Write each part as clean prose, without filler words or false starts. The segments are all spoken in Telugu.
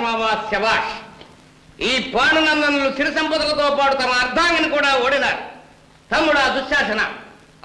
మావా శభాష్. ఈ పాండునందనులు సిరి సంపదలతో పాటు తమ అర్ధాంగిని కూడా ఓడినారు. తమ్ముడా దుశ్శాసన,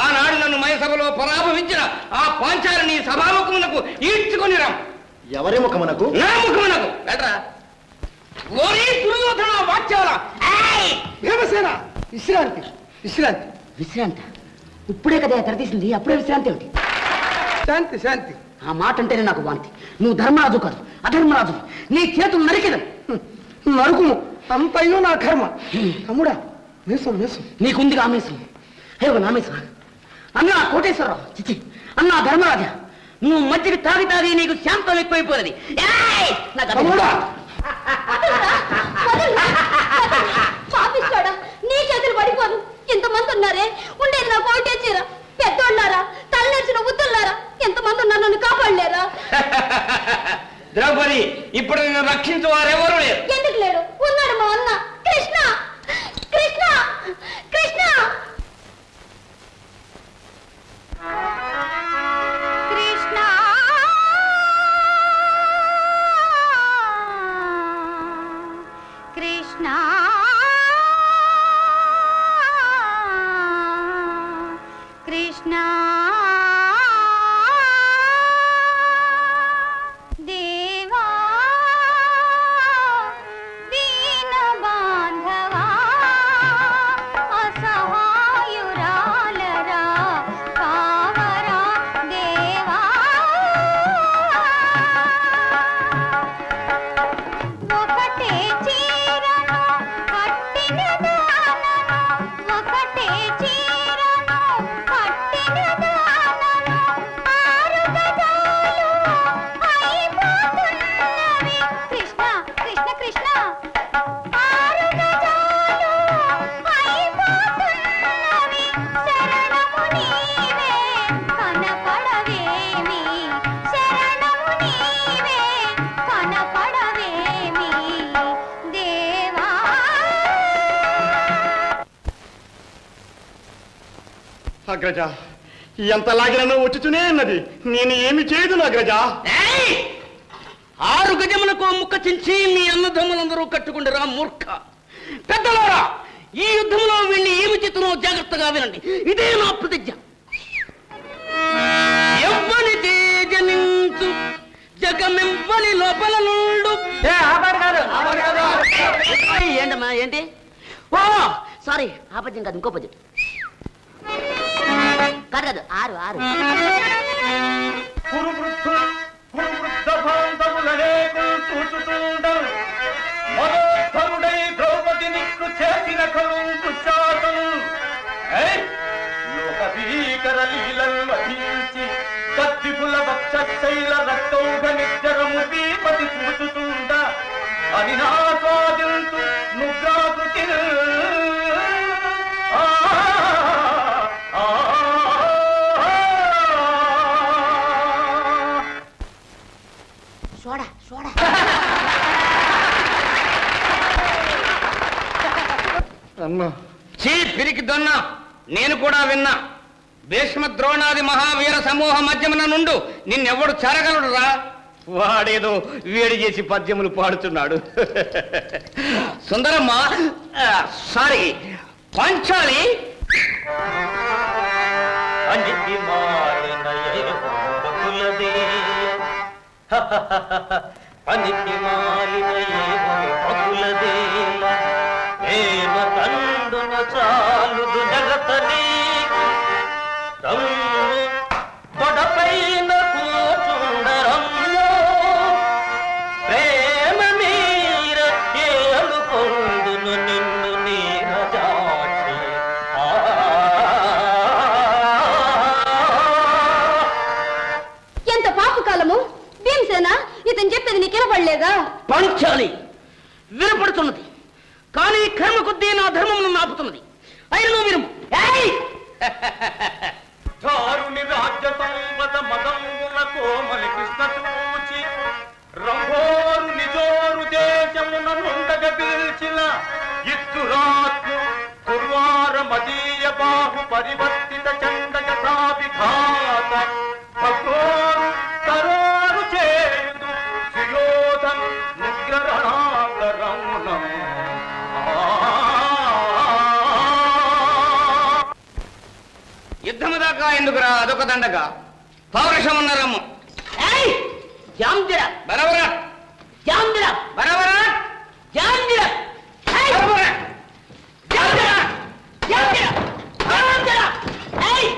ఆనాడు నన్ను మయసభలో పరాభవించిన ఆ పాంచాలిని సభాముఖమునకు ఈడ్చుకొని రా. ఎవరి ముఖమునకు? నా ముఖమునకు వెళ్ళరా. ఓరి దుర్యోధన వాక్యాల భీమసేన, విశ్రాంతి విశ్రాంతి విశ్రాంతి. ఇప్పుడే కదా తెరతీసింది, అప్పుడే విశ్రాంతి ఏమిటి? శాంతి శాంతి. ఆ మాట అంటేనే నాకు వాంతి. నువ్వు ధర్మరాజు కాదు, అధర్మరాజు. నీ చేతులు నరికెదను. నరుకుము, అంతయో నా కర్మ. తమ్ముడా, మేసం మేసం. నీకుందిగా ఆమేశం. హేవ నామేశం. అన్నా కోటేశ్వరరావు, చిచి అన్నా ధర్మరాజా, నువ్వు మధ్యకి తాగి తాగి నీకు శాంతం ఎక్కువైపోయింది. నీ చేతులు పడిపోను. ఇంతమంది ఉన్నారే, ఉండేది నా కోటే చీర. పెద్దోళ్ళారా, తలనేసిన ఉద్దులారా, ఎంతమంది ఉన్నారు, నన్ను కాపాడలేరా? ద్రౌపది, ఇప్పుడు నిన్ను రక్షించు వారెవరు లేరు. ఎందుకు లేడు? ఉన్నాడు మా అన్న కృష్ణ. కృష్ణ కృష్ణ కృష్ణ కృష్ణ కృష్ణ దేవా దీన బాంధవా అసహాయురాలరా కావరా దేవా. ఒకటే చీరను కట్టిన దానను, ఒకటే చీరను కట్టిన దానను, ఆరు గజాలు అయిపోతున్నవి. కృష్ణ కృష్ణ కృష్ణ, ఆరు గజాలు అయిపోతున్నవి. శరణము నీవే కనపడవేమి, శరణము నీవే కనపడవేమి దేవా. అగ్రజ, ఎంత లాగినో వచ్చుతూనే ఉన్నది. నేను ఏమి చేయదు అగ్రజ. ఏయ్! 6 గజములకు ముక్క చించి మీ అన్నదమ్ములందరూ కట్టుకుంటారా మూర్ఖ. పెద్దలారా, ఈ యుద్ధంలో వీళ్ళని ఏమి చేతునో జాగ్రత్తగా వినండి. ఇదే నా ప్రతిజ్ఞ. ఎవ్వని తేజనించు జగమివ్వని లోపల నుండు. ఏంటమ్మా ఏంటి? ఓ సారీ, ఆ పద్యం కాదు, ఇంకో పద్యం. కాదు 6 6. ద్రౌపది నిక్కు చేసిన లోకభీకర లీలలు వహించి కత్తిపుల వక్షశైల రక్తౌఘ నిజరము పీపతి చూచుతుండ అని నాస్వాదించు ముద్రాకృతి. Soda soda. అమ్మా, చీ పిరికి దొన్న, నేను కూడా విన్నా. భీష్మ ద్రోణాది మహావీర సమూహ మధ్యమున నుండు నిన్నెవడు చేరగలడురా? వాడేదో వేడి చేసి పద్యములు పాడుతున్నాడు. సుందరమ్మ, సారీ పంచాలి. అనికి మారిన పనికి మాలిన పగులదేల ప్రేమ కండున చాలుదు జగతని తొడపైన కూచుండరమ్మో ప్రేమ మీర ఏలుకొందును నిన్ను నీరజాక్షి. ఎంత పాపకాలము భీమసేన, ఇతను చెప్పేది నీకు వినపడలేదా? పంచాలి వినపడుతున్నది, కానీ కర్మ కొద్దీ నా ధర్మమును నాపుతున్నది. అయినను వినుము. చారుని రాజ్య సంపద మదముల కోమలి కృష్ణ చూచి రంభోరు నిజోరు దేశమున నుండగ పిలిచిన ఇత్తురాత్ము దుర్వార మదీయ బాహు పరివర్తిత చండక సావిఘాత భగోరు తరోరు చేయుదు సుయోధను నిగ్రహ పక్కా ఎందుకురా, అదొక దండగా. పౌరుషం ఉన్న రమ్ము. ఏయ్ జాంజిరా బరబరా జాంజిరా బరబరా జాంజిరా ఏయ్ బరబరా జాంజిరా జాంజిరా జాంజిరా ఏయ్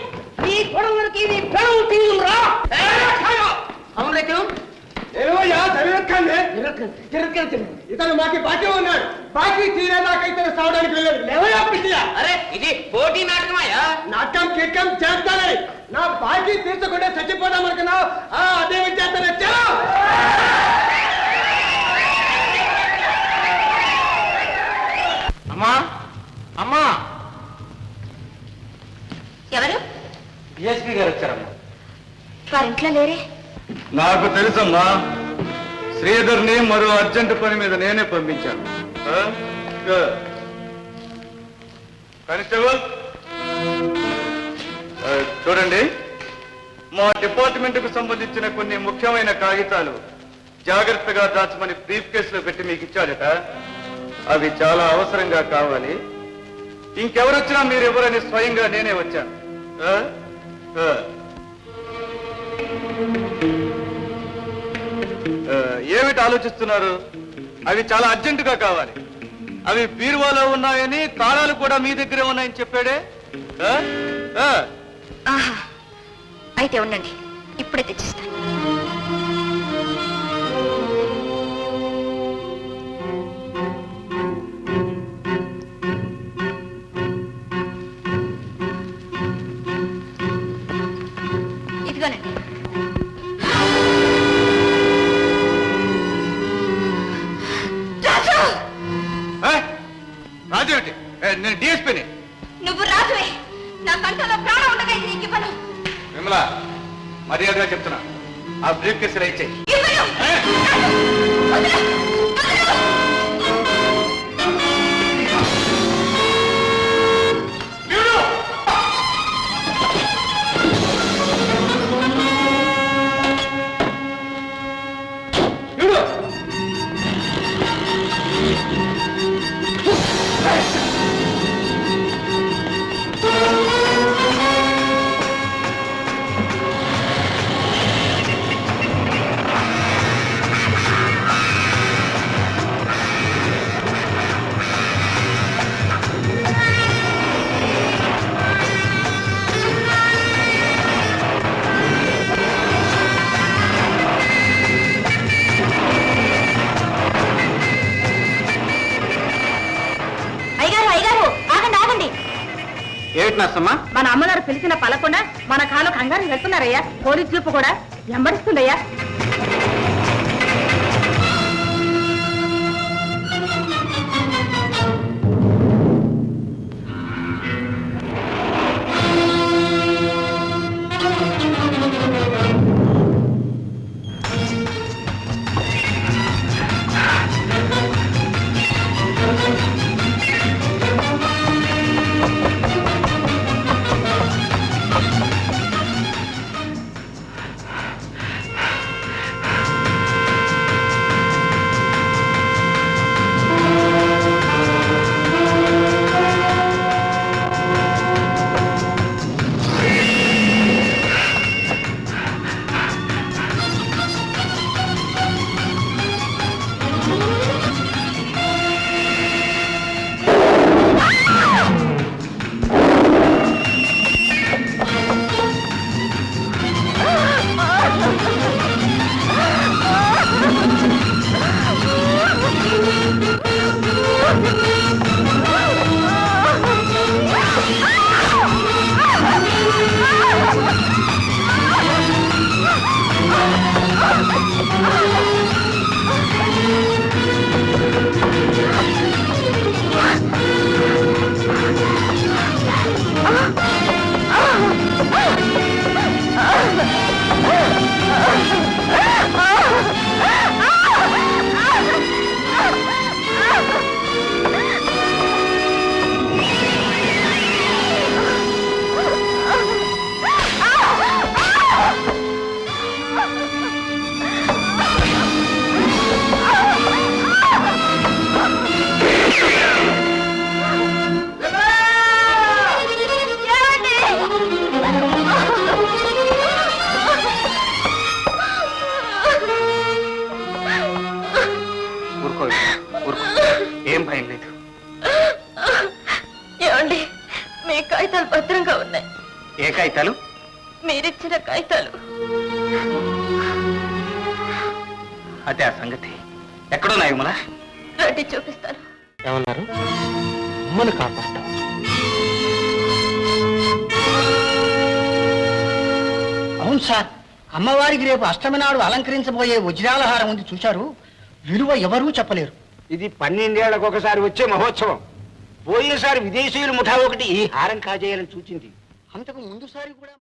నీ కొడుకుకి నీ పెళ్ళం తీయురా. అవును రైతు ఇతను మాకి బాకీ ఉన్నాడు. బాకీ తీరేదాకా ఇతను సావడానికి వెళ్ళాడు. లేవయా పిచ్చియా? అరే ఇది పోటీ నాటకమాయా? నాటకం కిక్కం చేస్తానని నా బాకీ తీర్చకుండా చచ్చిపోదాం అనుకున్నావు. అదే చేస్తాను. అమ్మా అమ్మా ఎవరు డిఎస్పీ గారు వచ్చారమ్మా. వారింట్లో లేరే? నాకు తెలుసమ్మా, శ్రీధర్ని మరో అర్జెంట్ పని మీద నేనే పంపించాను. కానిస్టేబుల్ చూడండి, మా డిపార్ట్మెంట్ కు సంబంధించిన కొన్ని ముఖ్యమైన కాగితాలు జాగ్రత్తగా దాచమని బ్రీఫ్ కేసులో పెట్టి మీకు ఇచ్చాడట. అవి చాలా అవసరంగా కావాలి. ఇంకెవరొచ్చినా మీరు ఎవరని స్వయంగా నేనే వచ్చాను. ఏమిటి ఆలోచిస్తున్నారు? అవి చాలా అర్జెంటుగా కావాలి. అవి బీరువాలో ఉన్నాయని, తాళాలు కూడా మీ దగ్గరే ఉన్నాయని చెప్పాడే. ఆహా, అయితే ఉండండి, ఇప్పుడే తెచ్చిస్తాను. ఇదిగోనండి. రాజు ఏమిటి? నేను డిఎస్పీని. నువ్వు రాజువే. నా కంటలో ప్రాణం ఉండగా ఇది నీకు ఇవ్వను. విమల, మర్యాదగా చెప్తున్నా, ఆ బ్రీఫ్ కేసులో ఇచ్చేయి. ఇవ్వను. వదలు. వదలు. ఏమిటి నర్సమ్మా? మన అమ్మగారు పిలిచిన పలకుండా మన కాలు కంగారు వెళ్తున్నారయ్యా. పోలీస్ జీపు కూడా వెంబడిస్తుందయ్యా. భయం లేదు. ఏమండి, మీ కాగితాలు భద్రంగా ఉన్నాయి. ఏ కాగితాలు? మీరిచ్చిన కాగితాలు. అదే ఆ సంగతి. ఎక్కడున్నాయి విమల? రండి చూపిస్తాను. ఏమన్నారు? అమ్మను కాపాడతాం. అవును సార్, అమ్మవారికి రేపు అష్టమి నాడు అలంకరించబోయే వజ్రాలహారం ఉంది చూశారు. విలువ ఎవరూ చెప్పలేరు. ఇది 12 ఏళ్లకు ఒకసారి వచ్చే మహోత్సవం. పోయినసారి విదేశీయుల ముఠా ఒకటి ఈ హారం కాజేయాలని సూచింది. అంతకు ముందుసారి కూడా